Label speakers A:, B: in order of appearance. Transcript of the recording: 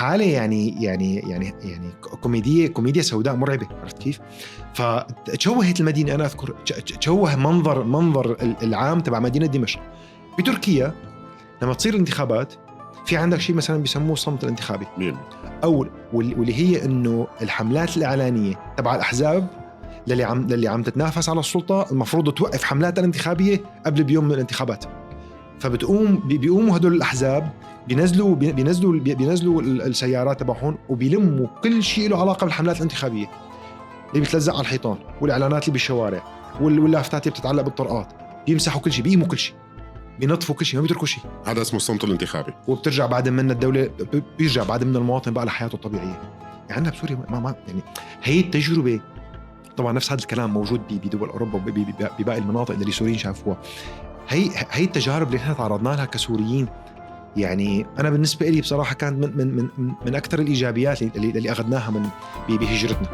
A: حالة يعني كوميديا سوداء مرعبة، عرفت كيف؟ فتشوهت المدينة. أنا أذكر تشوه منظر العام تبع مدينة دمشق. بتركيا لما تصير انتخابات في عندك شيء مثلا بيسموه الصمت الانتخابي، أو واللي هي إنه الحملات الإعلانية تبع الأحزاب للي عم تتنافس على السلطة المفروض توقف حملاتها الانتخابية قبل بيوم من الانتخابات. بيقوموا هدول الأحزاب بينزلوا السيارات تبعهم وبيلموا كل شيء له علاقة بالحملات الانتخابية اللي بتلزق على الحيطان والإعلانات اللي بالشوارع واللافتات اللي بتتعلق بالطرقات، بيمسحوا كل شيء، بيقيموا كل شيء، بينظفوا كل شيء، ما بيتركوا شيء.
B: هذا اسمه الصمت الانتخابي.
A: وبترجع بعد من الدولة، بيرجع بعد من المواطن بقى لحياته الطبيعية. يعني عندنا بسوريا ما يعني هي التجربة. طبعا نفس هذا الكلام موجود بدول أوروبا وبباقي المناطق اللي السوريين شافوها. هي التجارب اللي احنا تعرضنا لها كسوريين. يعني أنا بالنسبة لي بصراحة كانت من أكثر الإيجابيات اللي أخذناها بهجرتنا.